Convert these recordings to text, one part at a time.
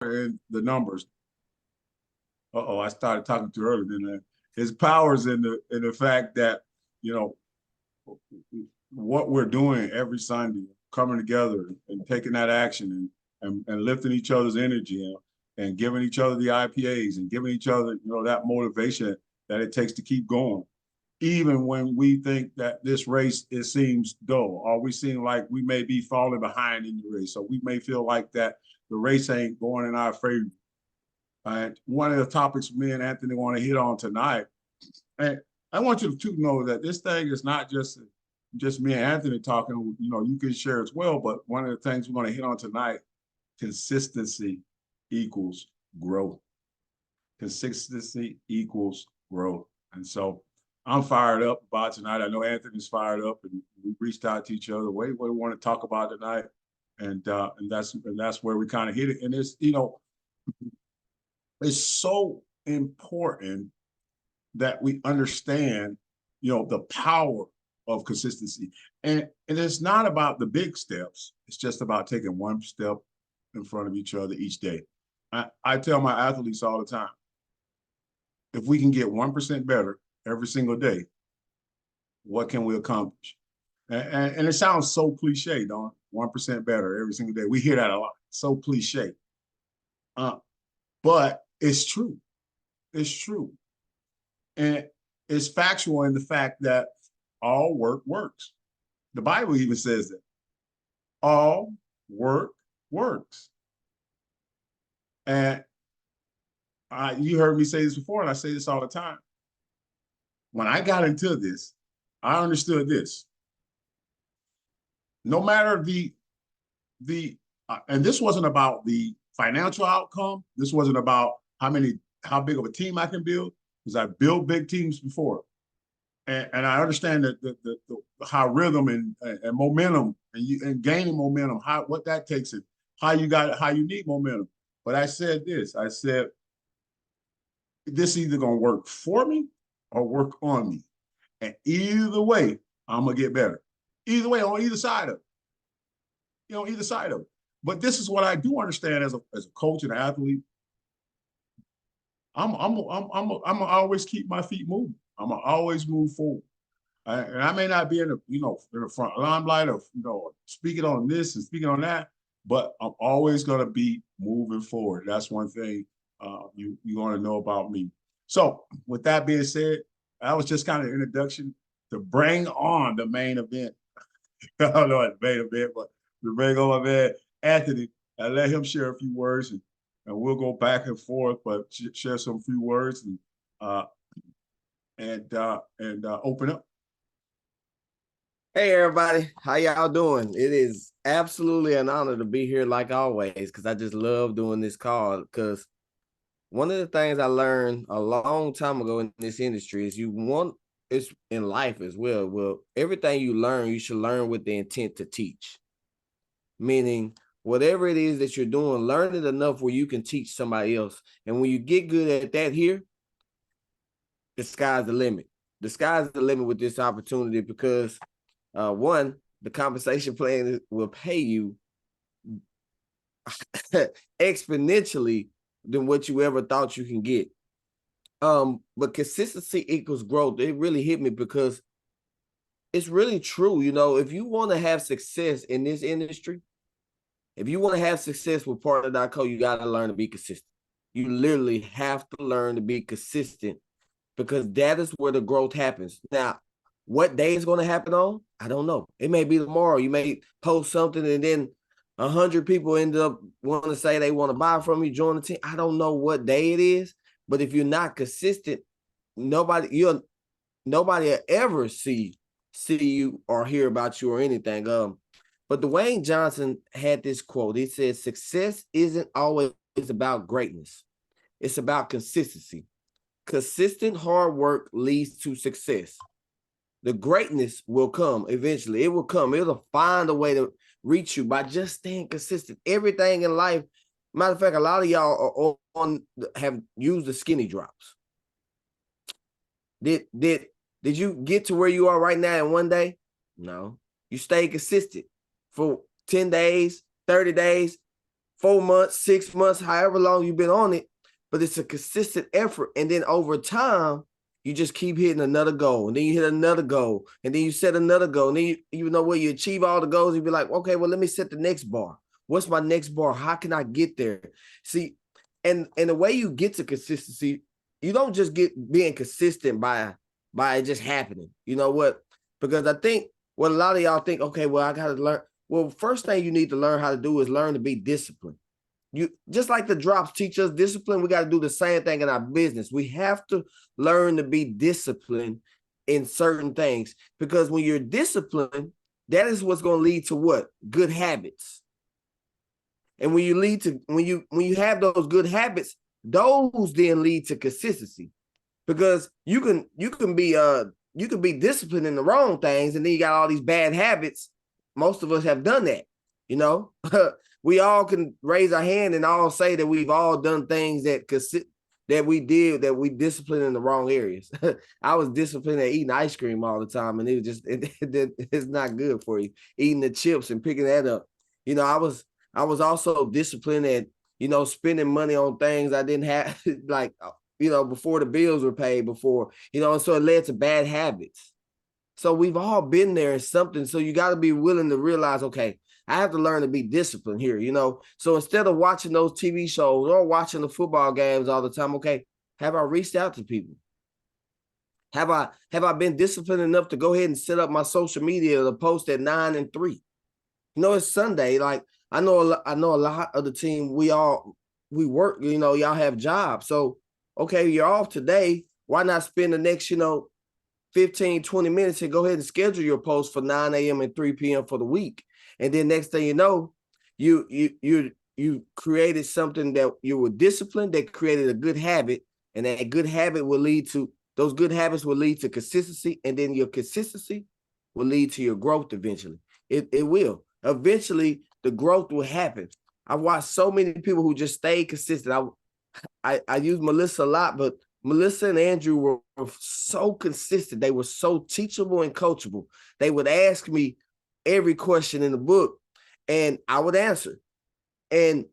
in the numbers. Uh-oh, I started talking too early, didn't I? His power's in the fact that, you know, what we're doing every Sunday, coming together and taking that action and lifting each other's energy and giving each other the IPAs and giving each other, that motivation that it takes to keep going. Even when we think that this race, it seems dull, or we seem like we may be falling behind in the race, or we may feel like that the race ain't going in our favor. And one of the topics me and Anthony want to hit on tonight, and I want you to know that this thing is not just me and Anthony talking. You can share as well. But one of the things we're going to hit on tonight: consistency equals growth. Consistency equals growth. And so I'm fired up about tonight. I know Anthony's fired up, and we reached out to each other. What do we want to talk about tonight? And that's where we kind of hit it. And it's so important that we understand, the power of consistency. And it's not about the big steps. It's just about taking one step in front of each other each day. I tell my athletes all the time, if we can get 1% better every single day, what can we accomplish? And it sounds so cliche, don't it? 1% better every single day. We hear that a lot. So cliche. But it's true. It's true. And it's factual in the fact that all work works. The Bible even says that. All work works. And you heard me say this before, and I say this all the time. When I got into this, I understood this. No matter and this wasn't about the financial outcome. This wasn't about how big of a team I can build, because I built big teams before. And I understand that the how rhythm and momentum and gaining momentum, what that takes it, how you need momentum. But I said this. I said, this either gonna work for me or work on me. And either way, I'm gonna get better. Either way, on either side of it. Either side of it. But this is what I do understand as a coach and athlete. I'm gonna always keep my feet moving. I'm gonna always move forward. And I may not be in the front limelight of speaking on this and speaking on that, but I'm always gonna be moving forward. That's one thing you want to know about me. So with that being said, that was just kind of an introduction to bring on the main event. I don't know what the main event, but to bring on my man Anthony and let him share a few words, and we'll go back and forth, but share some few words and open up. Hey everybody, how y'all doing? It is absolutely an honor to be here like always, because I just love doing this call. Because one of the things I learned a long time ago in this industry is it's in life as well. Well, everything you learn, you should learn with the intent to teach. Meaning, whatever it is that you're doing, learn it enough where you can teach somebody else. And when you get good at that here, the sky's the limit. The sky's the limit with this opportunity, because one, the compensation plan will pay you exponentially than what you ever thought you can get. But consistency equals growth. It really hit me, because it's really true. If you want to have success in this industry, if you want to have success with Partner.co, you got to learn to be consistent. You literally have to learn to be consistent, because that is where the growth happens. Now, what day is going to happen on? I don't know. It may be tomorrow. You may post something and then 100 people end up wanting to say they want to buy from you, join the team. I don't know what day it is, but if you're not consistent, nobody will ever see you or hear about you or anything. But Dwayne Johnson had this quote. He said, "Success isn't always about greatness. It's about consistency. Consistent hard work leads to success. The greatness will come eventually. It will come. It'll find a way to reach you by just staying consistent. Everything in life. Matter of fact, a lot of y'all have used the skinny drops. Did you get to where you are right now in one day? No. You stayed consistent for 10 days, 30 days. 4 months, 6 months, however long you've been on it, but it's a consistent effort. And then over time, you just keep hitting another goal, and then you hit another goal, and then you set another goal. And then you know what, you achieve all the goals, you be like, okay, well, let me set the next bar. What's my next bar? How can I get there? See, and the way you get to consistency, you don't just get being consistent by it just happening. You know what? Because I think what a lot of y'all think, okay, well, I got to learn. Well, first thing you need to learn how to do is learn to be disciplined. You just like the drops teach us discipline, we got to do the same thing in our business. We have to learn to be disciplined in certain things, because when you're disciplined, that is what's going to lead to what? Good habits. And when you have those good habits, those then lead to consistency, because you can be disciplined in the wrong things, and then you got all these bad habits. Most of us have done that, you know. We all can raise our hand and all say that we've all done things that we disciplined in the wrong areas. I was disciplined at eating ice cream all the time, and it's not good for you. Eating the chips and picking that up. You know, I was also disciplined at, you know, spending money on things I didn't have, like, you know, before the bills were paid before, you know, and so it led to bad habits. So we've all been there in something. So you got to be willing to realize, okay, I have to learn to be disciplined here, you know. So instead of watching those TV shows or watching the football games all the time, okay, have I reached out to people? Have I been disciplined enough to go ahead and set up my social media to post at 9 and 3? You know, it's Sunday. Like, I know a lot of the team, we work, you know, y'all have jobs. So, okay, you're off today. Why not spend the next, you know, 15, 20 minutes and go ahead and schedule your post for 9 a.m. and 3 p.m. for the week. And then next thing you know, you created something that you were disciplined, that created a good habit, and that good habit will lead to, those good habits will lead to consistency, and then your consistency will lead to your growth eventually. It will. Eventually, the growth will happen. I've watched so many people who just stayed consistent. I use Melissa a lot, but Melissa and Andrew were so consistent. They were so teachable and coachable. They would ask me every question in the book, and I would answer. And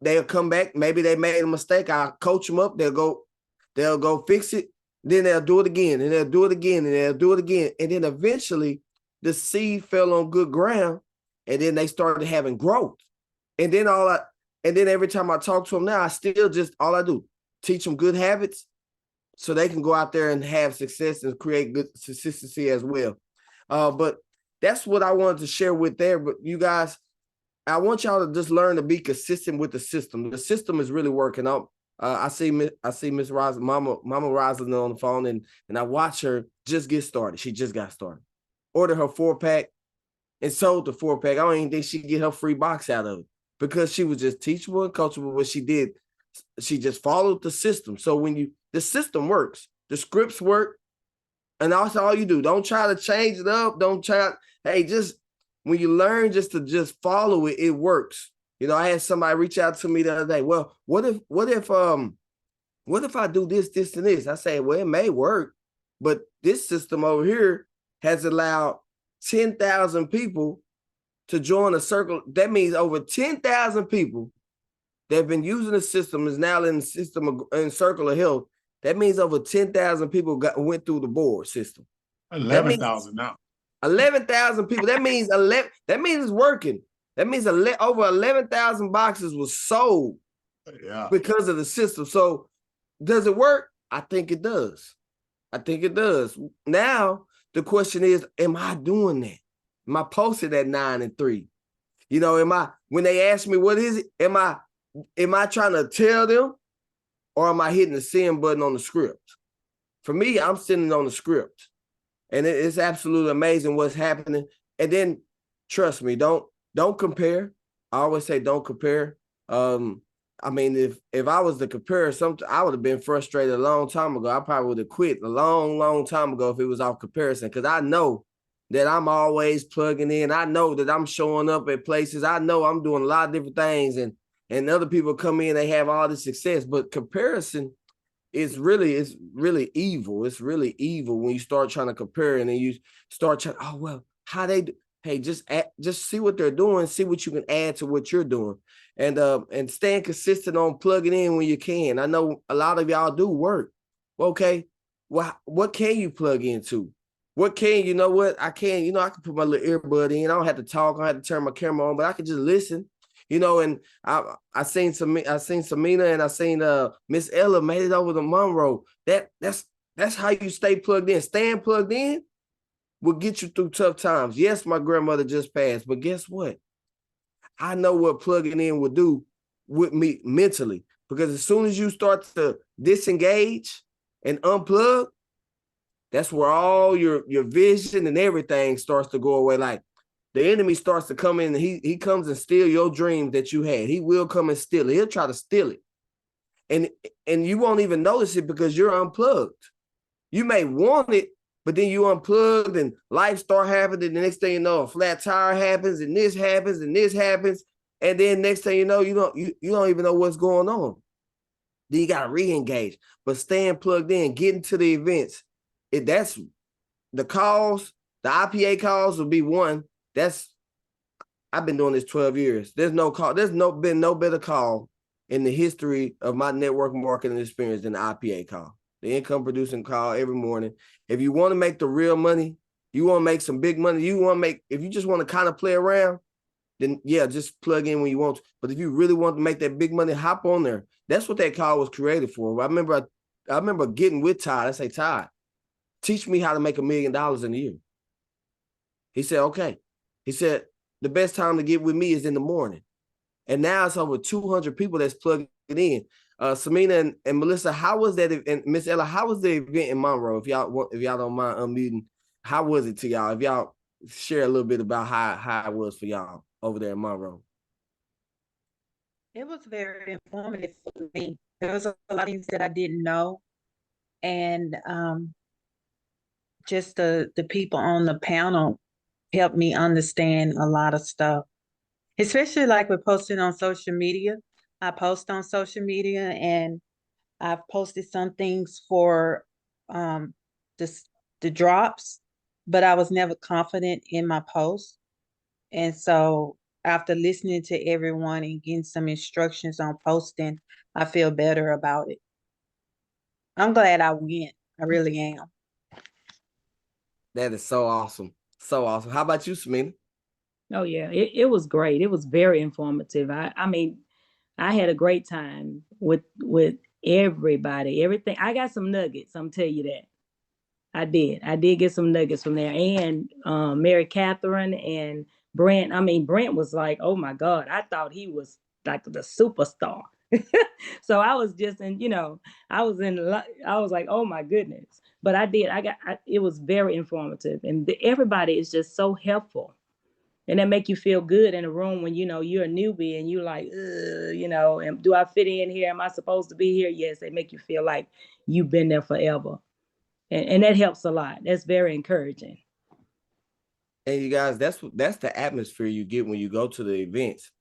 they'll come back. Maybe they made a mistake. I'll coach them up. They'll go fix it. Then they'll do it again, and they'll do it again, and they'll do it again. And then eventually the seed fell on good ground, and then they started having growth. And then every time I talk to them now, all I do, teach them good habits so they can go out there and have success and create good consistency as well. But that's what I wanted to share with there. But you guys, I want y'all to just learn to be consistent with the system. The system is really working out. I see Miss Roslyn, Mama Roslyn on the phone, and I watch her just get started. She just got started. Ordered her 4-pack and sold the 4-pack. I don't even think she'd get her free box out of it, because she was just teachable and coachable. What she did, she just followed the system. So when the system works, the scripts work, and that's all you do. Don't try to change it up. Just when you learn just to follow it, it works. You know, I had somebody reach out to me the other day. Well, what if I do this, and this? I say, well, it may work, but this system over here has allowed 10,000 people to join a circle. That means over 10,000 people that have been using the system is now in the system in Circle of Health. That means over 10,000 people went through the board system. 11,000 now. 11,000 people. That means it's working. That means over 11,000 boxes was sold because of the system. So does it work? I think it does. Now the question is, am I doing that? Am I posted at 9 and 3? You know, when they ask me what is it, am I trying to tell them, or am I hitting the send button on the script? For me, I'm sending on the script. And it's absolutely amazing what's happening. And then trust me, don't compare. I always say don't compare. I mean, if I was to compare something, I would have been frustrated a long time ago. I probably would have quit a long, long time ago if it was off comparison, because I know that I'm always plugging in. I know that I'm showing up at places. I know I'm doing a lot of different things, and other people come in, they have all this success. But comparison is really evil. It's really evil when you start trying to compare, and then you start trying, how they do. Hey, just see what they're doing, see what you can add to what you're doing. and staying consistent on plugging in when you can. I know a lot of y'all do work. Okay, well, what can you plug into? What can you know? What I can, I can put my little earbud in. I don't have to talk. I don't have to turn my camera on, but I can just listen. And I seen Samina and I seen Miss Ella made it over to Monroe. That's how you stay plugged in. Staying plugged in will get you through tough times. Yes, my grandmother just passed, but guess what? I know what plugging in will do with me mentally, because as soon as you start to disengage and unplug, that's where all your vision and everything starts to go away. Like the enemy starts to come in and he comes and steal your dreams that you had. He will come and steal it. He'll try to steal it. And you won't even notice it because you're unplugged. You may want it, but then you unplugged and life start happening. The next thing you know, a flat tire happens and this happens and this happens. And then next thing you know, you don't even know what's going on. Then you got to re-engage. But staying plugged in, getting to the events, that's the calls, the IPA calls will be one. I've been doing this 12 years. There's been no better call in the history of my network marketing experience than the IPA call. The income producing call every morning. If you want to make the real money, you want to make some big money, if you just want to kind of play around, then yeah, just plug in when you want to. But if you really want to make that big money, hop on there. That's what that call was created for. I remember getting with Todd. I say, Todd, teach me how to make $1 million in a year. He said, okay. He said, the best time to get with me is in the morning. And now it's over 200 people that's plugging in. Samina and Melissa, how was that? And Miss Ella, how was the event in Monroe? If y'all don't mind unmuting, how was it to y'all? If y'all share a little bit about how it was for y'all over there in Monroe. It was very informative for me. There was a lot of things that I didn't know. And just the people on the panel helped me understand a lot of stuff, especially like with posting on social media. I post on social media and I've posted some things for the drops, but I was never confident in my post. And so after listening to everyone and getting some instructions on posting, I feel better about it. I'm glad I went. I really am. That is so awesome. So awesome. How about you, Samina? Oh yeah, it was great. It was very informative. I mean, I had a great time with everybody. Everything. I got some nuggets. I'm tell you that. I did get some nuggets from there. And Mary Catherine and Brent. I mean, Brent was like, oh my God, I thought he was like the superstar. So I was just I was like, oh my goodness. But it was very informative. And everybody is just so helpful. And that make you feel good in a room when, you're a newbie and you're like, and do I fit in here? Am I supposed to be here? Yes, they make you feel like you've been there forever. And that helps a lot. That's very encouraging. And you guys, that's the atmosphere you get when you go to the events.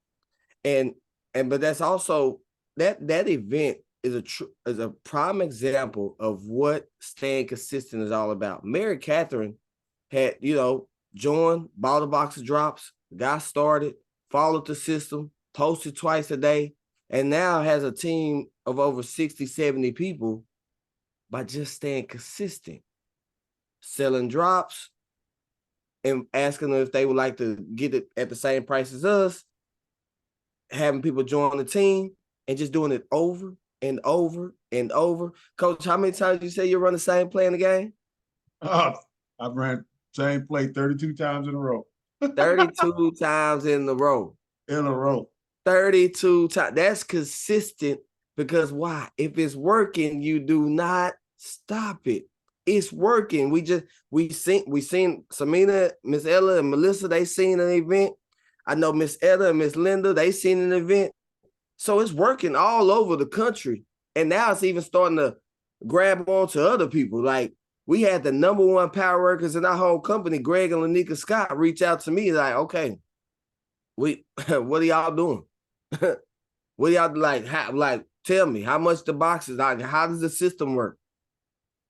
But that's also that event is a prime example of what staying consistent is all about. Mary Catherine had, joined, bought a box of drops, got started, followed the system, posted twice a day, and now has a team of over 60, 70 people by just staying consistent, selling drops and asking them if they would like to get it at the same price as us, having people join the team and just doing it over and over and over. Coach, how many times you say you run the same play in the game? I've ran same play 32 times in a row. 32 times in a row. 32 times. That's consistent because why? If it's working, you do not stop it. It's working. We seen Samina, Miss Ella, and Melissa, they seen an event. I know Miss Ella and Miss Linda, they seen an event. So it's working all over the country. And now it's even starting to grab on to other people. Like we had the #1 power workers in our whole company, Greg and Lanika Scott, reach out to me like, okay, what are y'all doing? What y'all like? Tell me how much the boxes, like, how does the system work?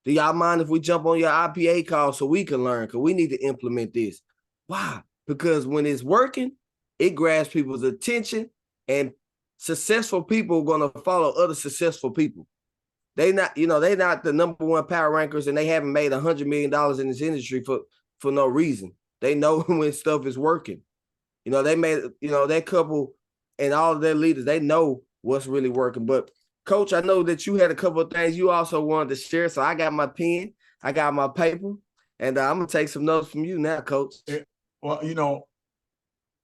Do y'all mind if we jump on your IPA call so we can learn? Because we need to implement this. Why? Because when it's working, it grabs people's attention and successful people are going to follow other successful people. They not, they not the number one power rankers, and they haven't made $100 million in this industry for no reason. They know when stuff is working. They made, that couple and all of their leaders, they know what's really working. But Coach, I know that you had a couple of things you also wanted to share. So I got my pen, I got my paper, and I'm going to take some notes from you now, Coach. Well,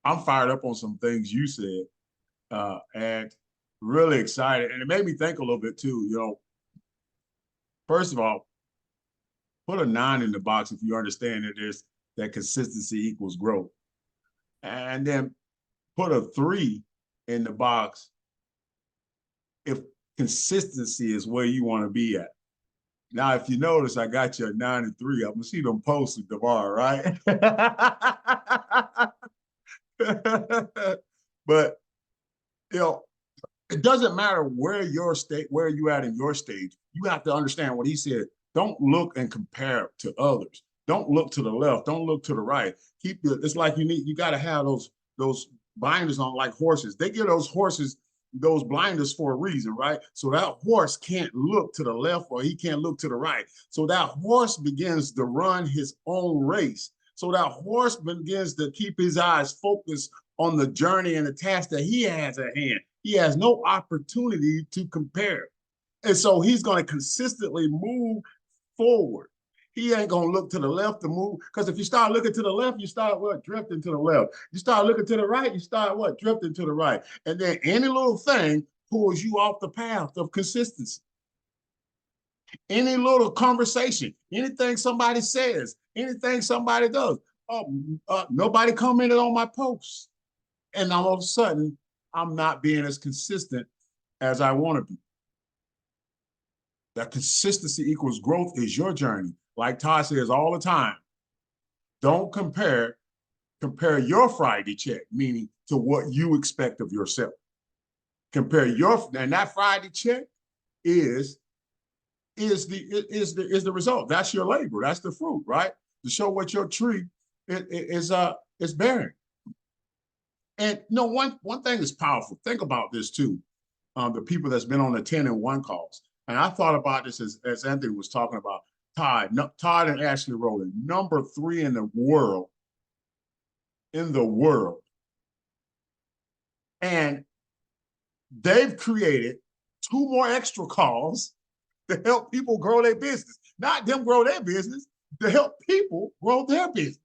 I'm fired up on some things you said, and really excited. And it made me think a little bit too, first of all, put a 9 in the box if you understand that consistency equals growth. And then put a 3 in the box if consistency is where you want to be at. Now, if you notice, I got you at 9 and 3. I'm gonna see them posted tomorrow, right? But it doesn't matter where you at in your stage. You have to understand what he said. Don't look and compare to others. Don't look to the left. Don't look to the right. It's like you got to have those blinders on like horses. They give those horses those blinders for a reason, right? So that horse can't look to the left or he can't look to the right. So that horse begins to run his own race. So that horse begins to keep his eyes focused on the journey and the task that he has at hand. He has no opportunity to compare. And so he's going to consistently move forward. He ain't going to look to the left to move. Because if you start looking to the left, you start drifting to the left. You start looking to the right, you start drifting to the right. And then any little thing pulls you off the path of consistency. Any little conversation, anything somebody says, anything somebody does. Nobody commented on my post. And all of a sudden, I'm not being as consistent as I want to be. That consistency equals growth is your journey. Like Todd says all the time, don't compare your Friday check, meaning to what you expect of yourself. And that Friday check is the result. That's your labor. That's the fruit, right? To show what your tree is bearing. And one thing is powerful. Think about this too. The people that's been on the 10 and 1 calls. And I thought about this as Anthony was talking about. Todd and Ashley Rowland, number 3 in the world. And they've created 2 more extra calls to help people grow their business. Not them grow their business, to help people grow their business.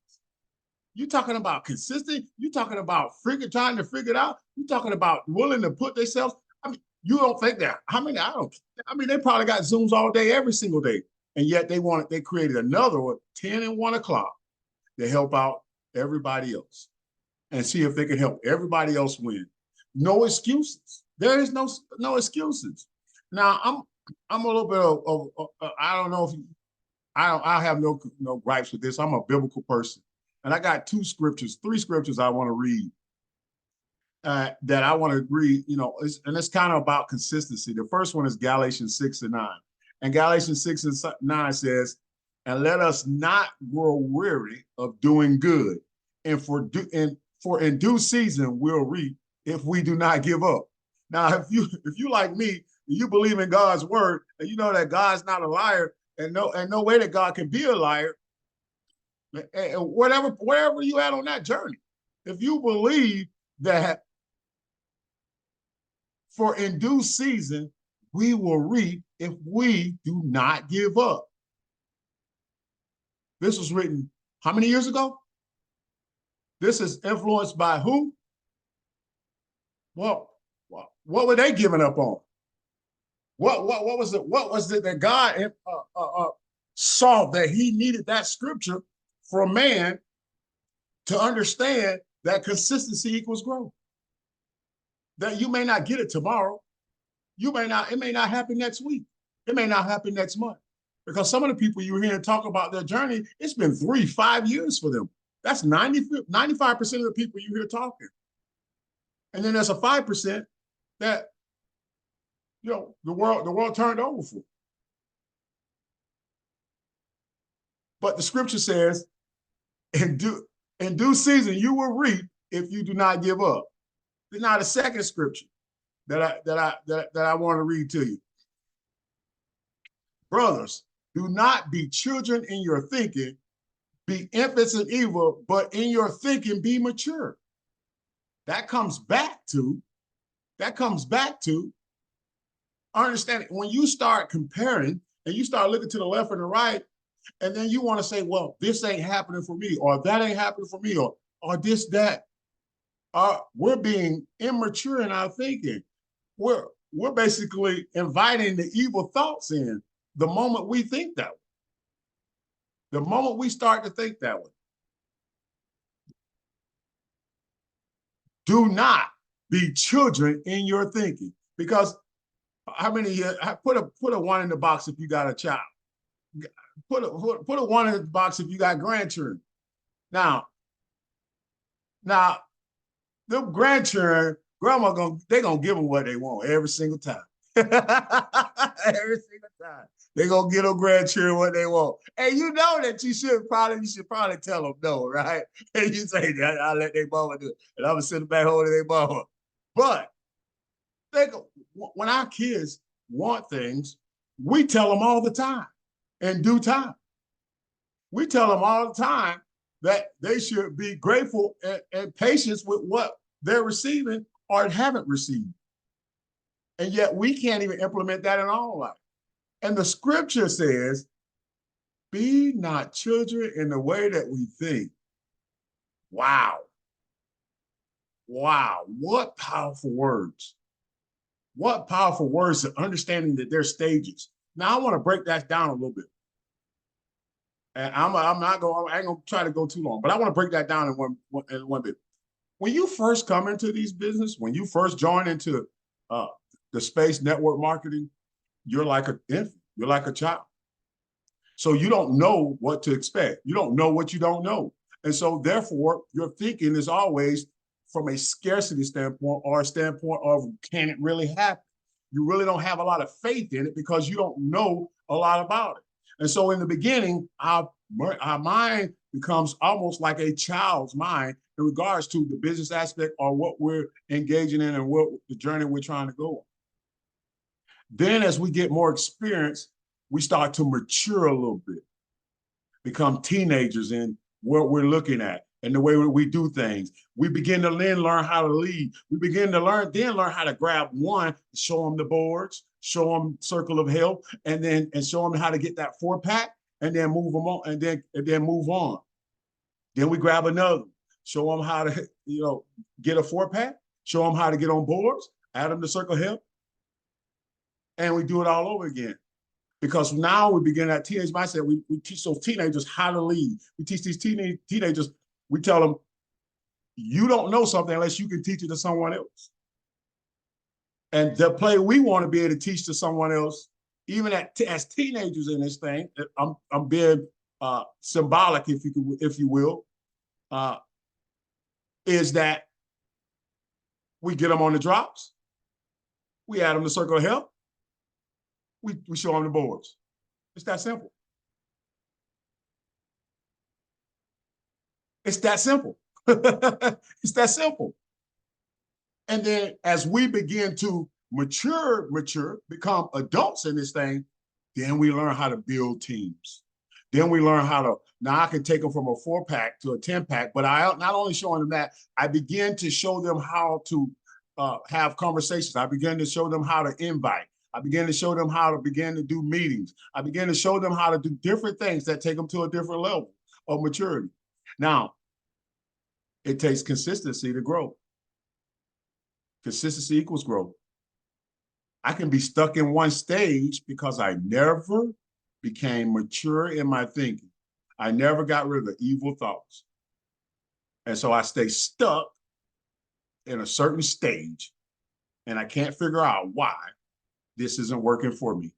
You're talking about consistent. You're talking about trying to figure it out. You're talking about willing to put themselves. I mean, you don't think that. They probably got Zooms all day, every single day. And yet they created another one, 10 and 1 o'clock, to help out everybody else and see if they can help everybody else win. No excuses. There is no excuses. Now, I'm a little bit of I don't know if I have no gripes with this. I'm a biblical person. And I got 3 scriptures I want to read that I want to read, and it's kind of about consistency. The first one is Galatians 6 and 9. And Galatians 6 and 9 says, and let us not grow weary of doing good. And for in due season we'll reap if we do not give up. Now, if you like me, you believe in God's word, and you know that God's not a liar, and no way that God can be a liar. And wherever you at on that journey, if you believe that for in due season we will reap if we do not give up. This was written how many years ago? This is influenced by who? Well, what were they giving up on? What was it that God saw that he needed that scripture for man to understand that consistency equals growth? That you may not get it tomorrow. It may not happen next week. It may not happen next month. Because some of the people you hear talk about their journey, it's been 3-5 years for them. That's 95% of the people you hear talking. And then there's a 5% that, the world turned over for. But the scripture says, in due season, you will reap if you do not give up. Now, the second scripture that I want to read to you. Brothers, do not be children in your thinking, be infants in evil, but in your thinking be mature. That comes back to understanding. When you start comparing and you start looking to the left and the right, and then you want to say, well, this ain't happening for me, or that ain't happening for me, or this, that. We're being immature in our thinking. We're basically inviting the evil thoughts in the moment we think that way. The moment we start to think that way. Do not be children in your thinking. Because how many here, put a one in the box if you got a child. Put a one in the box if you got grandchildren. Now, them grandchildren, grandma they gonna give them what they want every single time. Every single time. They gonna get them grandchildren what they want. And you know that you should probably tell them no, right? And you say, I'll let their mama do it. And I'm gonna sit back home to their mama. But when our kids want things, we tell them all the time, in due time. We tell them all the time that they should be grateful and patient with what they're receiving or haven't received. And yet we can't even implement that in our life. And the scripture says, be not children in the way that we think. Wow. Wow. What powerful words. What powerful words of understanding that there's stages. Now I want to break that down a little bit. And I ain't gonna try to go too long, but I want to break that down in one bit. When you first come into these business, when you first join into the space network marketing, you're like an infant, you're like a child. So you don't know what to expect. You don't know what you don't know. And so therefore, your thinking is always from a scarcity standpoint or a standpoint of, can it really happen? You really don't have a lot of faith in it because you don't know a lot about it. And so in the beginning, our mind becomes almost like a child's mind in regards to the business aspect or what we're engaging in and what the journey we're trying to go on. Then as we get more experience, we start to mature a little bit, become teenagers in what we're looking at and the way we do things. We begin to then learn how to lead. We begin to learn how to grab one, show them the boards, show them circle of health, and show them how to get that 4-pack, and then move them on, and then move on. Then we grab another, show them how to get a 4-pack, show them how to get on boards, add them to circle health, and we do it all over again. Because now we begin that teenage mindset. We teach those teenagers how to lead. We teach these teenagers, we tell them, you don't know something unless you can teach it to someone else. And the play we want to be able to teach to someone else, even as teenagers in this thing, I'm being symbolic, if you will, is that we get them on the drops, we add them to circle of health, we show them the boards. It's that simple. It's that simple. It's that simple. And then as we begin to mature, become adults in this thing, then we learn how to build teams. Then we learn how to, now I can take them from a 4-pack to a 10-pack, but I not only showing them that, I begin to show them how to have conversations. I begin to show them how to invite. I began to show them how to begin to do meetings. I began to show them how to do different things that take them to a different level of maturity. Now, it takes consistency to grow. Consistency equals growth. I can be stuck in one stage because I never became mature in my thinking. I never got rid of the evil thoughts. And so I stay stuck in a certain stage, and I can't figure out why this isn't working for me,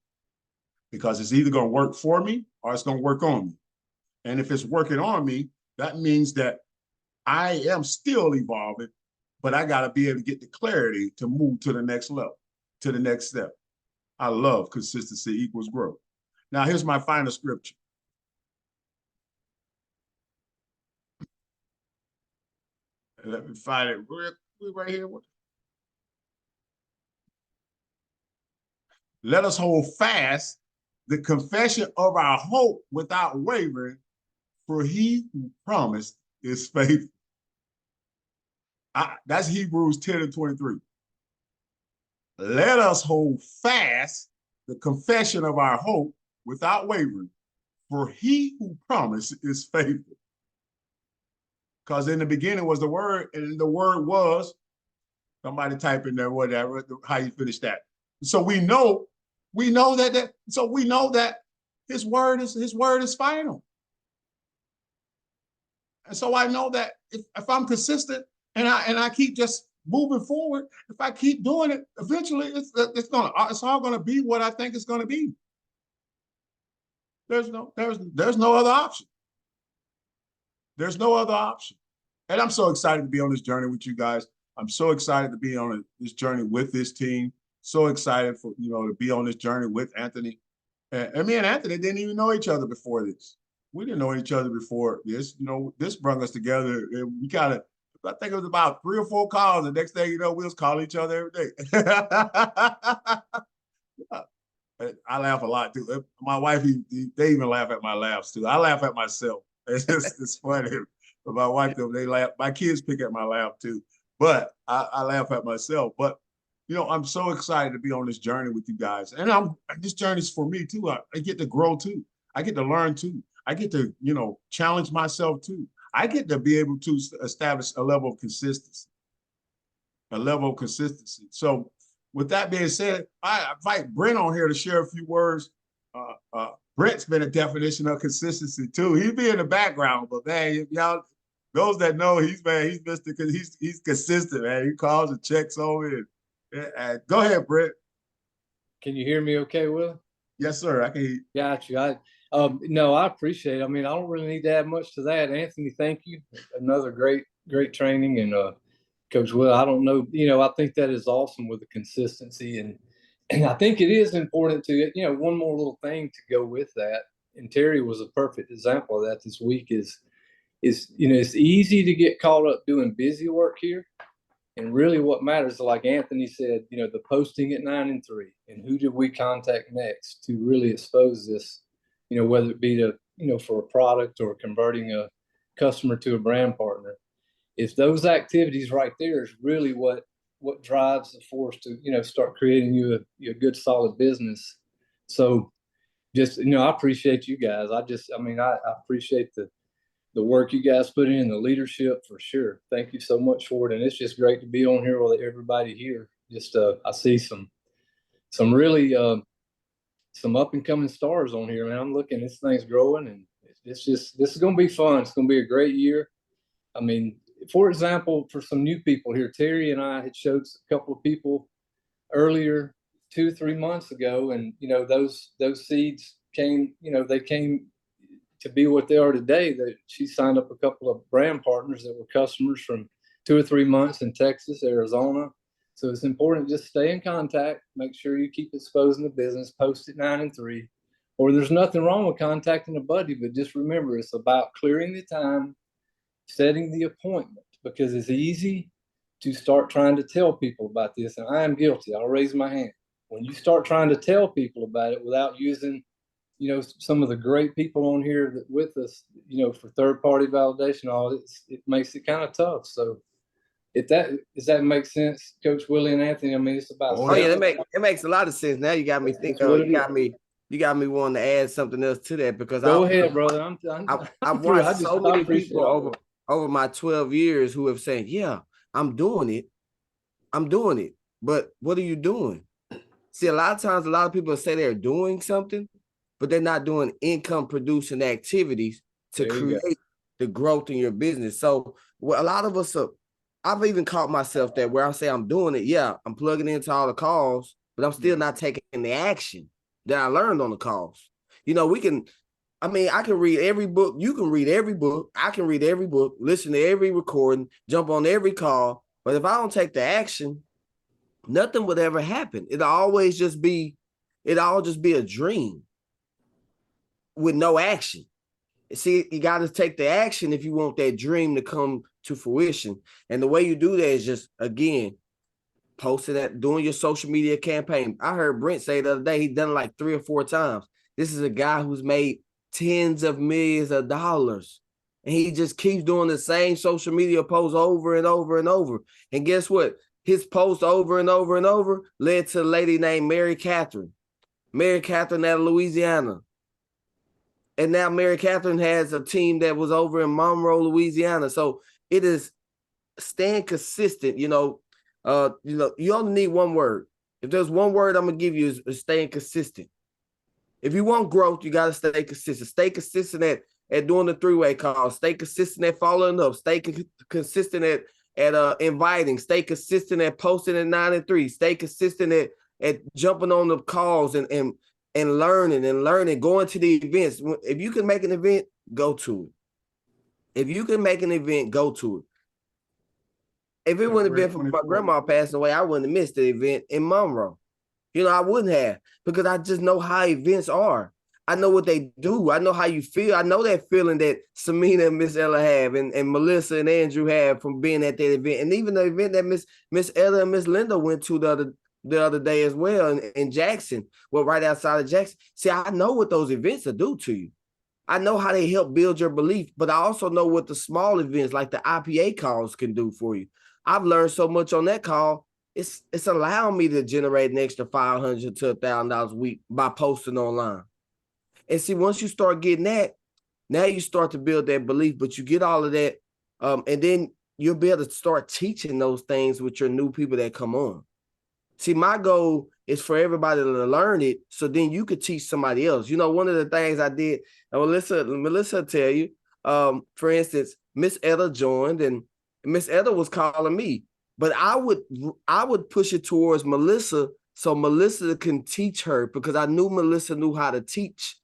because it's either going to work for me or it's going to work on me. And if it's working on me, that means that I am still evolving, but I got to be able to get the clarity to move to the next level, to the next step. I love consistency equals growth. Now, here's my final scripture. Let me find it right here. let us hold fast the confession of our hope without wavering, for he who promised is faithful. That's Hebrews 10:23. Let us hold fast the confession of our hope without wavering, for he who promised is faithful. Because in the beginning was the word, and the word was, somebody type in there, whatever, how you finish that. So we know that his word is final. And so I know that if I'm consistent and I keep just moving forward, if I keep doing it, eventually it's all gonna be what I think it's gonna be. There's no other option. There's no other option. And I'm so excited to be on this journey with you guys. I'm so excited to be on this journey with this team. So excited for, to be on this journey with Anthony. And me and Anthony didn't even know each other before this. We didn't know each other before this. This brought us together. And we I think it was about 3 or 4 calls. The next thing you know, we was calling each other every day. I laugh a lot too. My wife, they even laugh at my laughs too. I laugh at myself. It's funny. But my wife, they laugh. My kids pick at my laugh too. But I laugh at myself. But I'm so excited to be on this journey with you guys. And this journey's for me too. I get to grow too. I get to learn too. I get to, challenge myself too. I get to be able to establish a level of consistency. So with that being said, I invite Brent on here to share a few words. Brent's been a definition of consistency too. He'd be in the background, but man, y'all, those that know, he's consistent, man. He calls and checks on it. Go ahead, Brent. Can you hear me okay, Will? Yes, sir. I can hear you. Got you. No, I appreciate it. I mean, I don't really need to add much to that. Anthony, thank you. Another great training. And Coach Will, I don't know, I think that is awesome with the consistency. And I think it is important to, one more little thing to go with that. And Terry was a perfect example of that this week is, it's easy to get caught up doing busy work here. And really what matters, like Anthony said, the posting at 9 and 3 and who did we contact next to really expose this, whether it be to, for a product or converting a customer to a brand partner. If those activities right there is really what drives the force to, start creating you a good, solid business. So just, I appreciate you guys. I appreciate the work you guys put in, the leadership for sure. Thank you so much for it. And it's just great to be on here with everybody here. Just, I see some really, some up and coming stars on here, man. I'm looking, this thing's growing and this is going to be fun. It's going to be a great year. I mean, for example, for some new people here, Terry and I had showed a couple of people earlier 2 or 3 months ago. And, those seeds came, they came to be what they are today. That she signed up a couple of brand partners that were customers from 2 or 3 months in Texas, Arizona. So it's important to just stay in contact, make sure you keep exposing the business, post at 9 and 3, or there's nothing wrong with contacting a buddy, but just remember, it's about clearing the time, setting the appointment, because it's easy to start trying to tell people about this. And I am guilty. I'll raise my hand. When you start trying to tell people about it without using, some of the great people on here that with us, for third-party validation, it makes it kind of tough. So does that make sense, Coach Willie and Anthony? I mean, it's about. Oh yeah, it makes a lot of sense. Now you got me thinking. You got me wanting to add something else to that because go ahead, brother. I've watched so many people over my 12 years who have said, "Yeah, I'm doing it. But what are you doing?" See, a lot of times, a lot of people say they're doing something, but they're not doing income producing activities to create the growth in your business. So a lot of us I've even caught myself that where I say I'm doing it. Yeah, I'm plugging into all the calls, but I'm still not taking the action that I learned on the calls. I can read every book. You can read every book. I can read every book, listen to every recording, jump on every call. But if I don't take the action, nothing would ever happen. It'll all just be a dream with no action. See, you got to take the action if you want that dream to come to fruition. And the way you do that is just, again, posting that, doing your social media campaign. I heard Brent say the other day he done it like 3 or 4 times. This is a guy who's made tens of millions of dollars. And he just keeps doing the same social media posts over and over and over. And guess what? His posts over and over and over led to a lady named Mary Catherine. Mary Catherine out of Louisiana. And now Mary Catherine has a team that was over in Monroe, Louisiana. So it is staying consistent. You only need one word. If there's one word I'm gonna give you is staying consistent. If you want growth, you gotta stay consistent. Stay consistent at doing the 3-way call. Stay consistent at following up. Stay consistent at inviting. Stay consistent at posting at 9 and 3. Stay consistent at jumping on the calls and learning, going to the events. If you can make an event, go to it. If you can make an event, go to it. If it wouldn't have been for my grandma passing away, I wouldn't have missed the event in Monroe. I wouldn't have, because I just know how events are. I know what they do. I know how you feel. I know that feeling that Samina and Miss Ella have and Melissa and Andrew have from being at that event. And even the event that Miss Ella and Miss Linda went to the other day as well in Jackson, right outside of Jackson. See, I know what those events will do to you. I know how they help build your belief, but I also know what the small events like the IPA calls can do for you. I've learned so much on that call. It's allowing me to generate an extra $500 to $1,000 a week by posting online. And see, once you start getting that, now you start to build that belief, but you get all of that, and then you'll be able to start teaching those things with your new people that come on. See, my goal is for everybody to learn it, so then you could teach somebody else. One of the things I did, and Melissa tell you, for instance, Miss Etta joined, and Miss Etta was calling me, but I would push it towards Melissa so Melissa can teach her, because I knew Melissa knew how to teach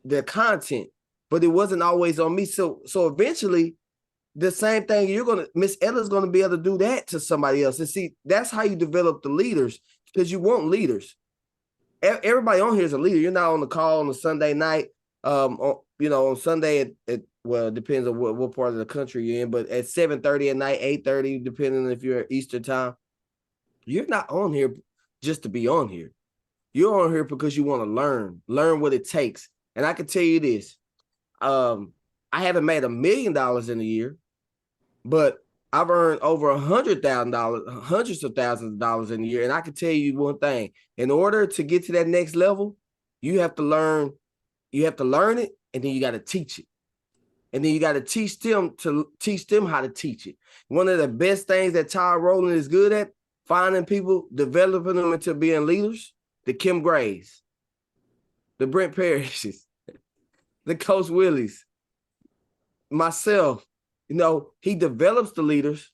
the content, but it wasn't always on me. So eventually, the same thing Miss Ella's gonna be able to do that to somebody else. And see, that's how you develop the leaders, because you want leaders. Everybody on here is a leader. You're not on the call on a Sunday night, on Sunday well, it depends on what part of the country you're in, but at 7:30 at night, 8:30, depending if you're at Eastern time, you're not on here just to be on here. You're on here because you want to learn what it takes. And I can tell you this, I haven't made $1 million in a year, but I've earned over $100,000, hundreds of thousands of dollars in a year. And I can tell you one thing: in order to get to that next level, you have to learn it, and then you got to teach it. And then you got to teach them how to teach it. One of the best things that Todd Rowland is good at, finding people, developing them into being leaders, the Kim Grays, the Brent Parishes, the Coach Willies, myself. He develops the leaders,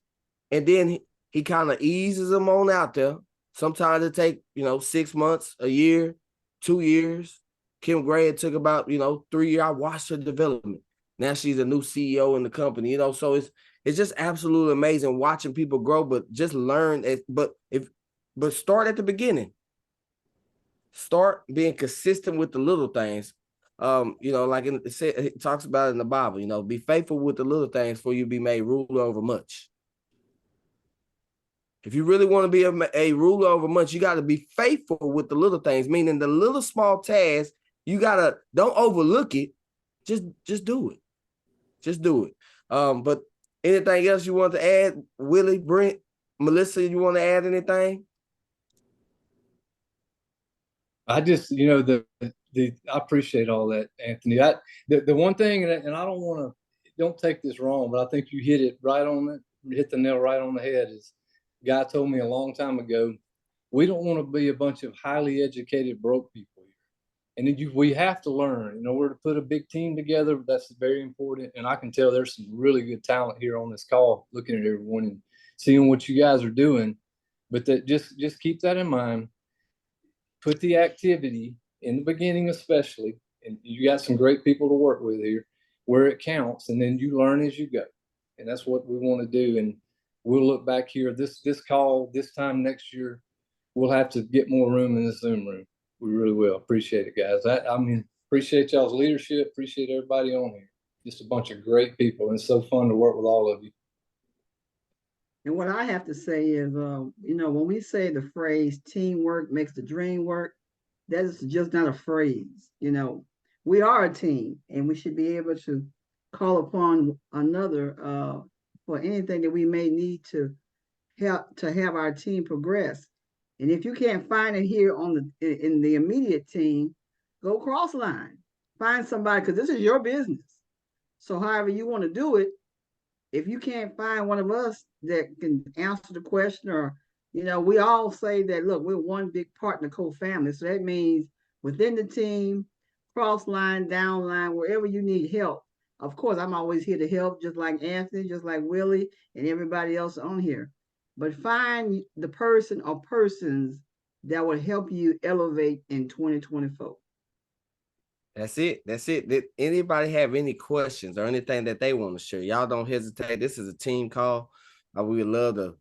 and then he kind of eases them on out there. Sometimes it take 6 months, a year, 2 years. Kim Gray, it took about 3 years. I watched her development. Now she's a new CEO in the company. So it's just absolutely amazing watching people grow. But just learn it. But start at the beginning. Start being consistent with the little things. Like it talks about it in the Bible, be faithful with the little things for you be made ruler over much. If you really want to be a ruler over much, you got to be faithful with the little things, meaning the little small tasks, don't overlook it. Just do it. Just do it. But anything else you want to add, Willie, Brent, Melissa, you want to add anything? I just, I appreciate all that, Anthony. The one thing, and I don't take this wrong, but I think you hit the nail right on the head. Is a guy told me a long time ago, we don't want to be a bunch of highly educated broke people here. And then we have to learn in order to put a big team together. That's very important. And I can tell there's some really good talent here on this call, looking at everyone and seeing what you guys are doing. But that just keep that in mind. Put the activity in the beginning, especially, and you got some great people to work with here, where it counts, and then you learn as you go. And that's what we want to do. And we'll look back here, this call, this time next year, we'll have to get more room in the Zoom room. We really will. Appreciate it, guys. Appreciate y'all's leadership. Appreciate everybody on here. Just a bunch of great people. And it's so fun to work with all of you. And what I have to say is, when we say the phrase teamwork makes the dream work, that is just not a phrase. We are a team and we should be able to call upon another for anything that we may need to help to have our team progress. And if you can't find it here in the immediate team, go cross line. Find somebody, because this is your business. So however you want to do it, if you can't find one of us that can answer the question, or we all say that, look, we're one big partner co-family. So that means within the team, cross line, down line, wherever you need help. Of course, I'm always here to help, just like Anthony, just like Willie, and everybody else on here. But find the person or persons that will help you elevate in 2024. That's it. That's it. Did anybody have any questions or anything that they want to share? Y'all don't hesitate. This is a team call. We would love to,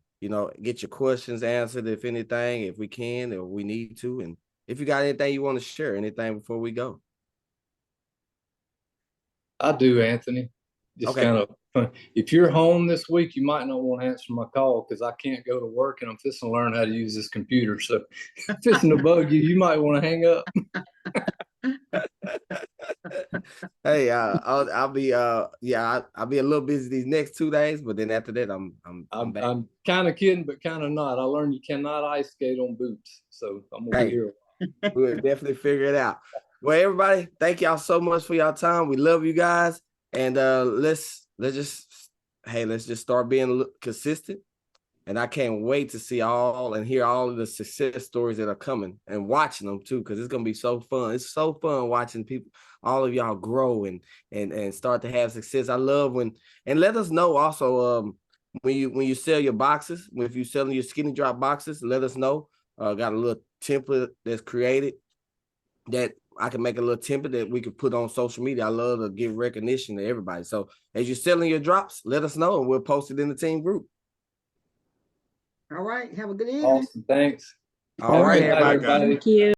get your questions answered if anything, if we can, or we need to. And if you got anything you want to share, anything before we go. I do, Anthony. Just Okay. kind of, if you're home this week, you might not want to answer my call because I can't go to work and I'm fixing to learn how to use this computer. So fixing to bug you, you might want to hang up. Hey, I'll be I'll be a little busy these next 2 days, but then after that I'm back. I'm kind of kidding, but kind of not. I learned you cannot ice skate on boots, so I'm gonna be here. We'll definitely figure it out. Well, everybody, thank y'all so much for y'all time. We love you guys, and let's just start being consistent. And I can't wait to see all and hear all of the success stories that are coming and watching them too, because it's gonna be so fun. It's so fun watching people, all of y'all grow and start to have success. I love and let us know also when you sell your boxes, if you're selling your skinny drop boxes, let us know. Got a little template that's created that I can make a little template that we could put on social media. I love to give recognition to everybody. So as you're selling your drops, let us know and we'll post it in the team group. All right. Have a good evening. Awesome, thanks. All right, Good night, everybody. Thank you.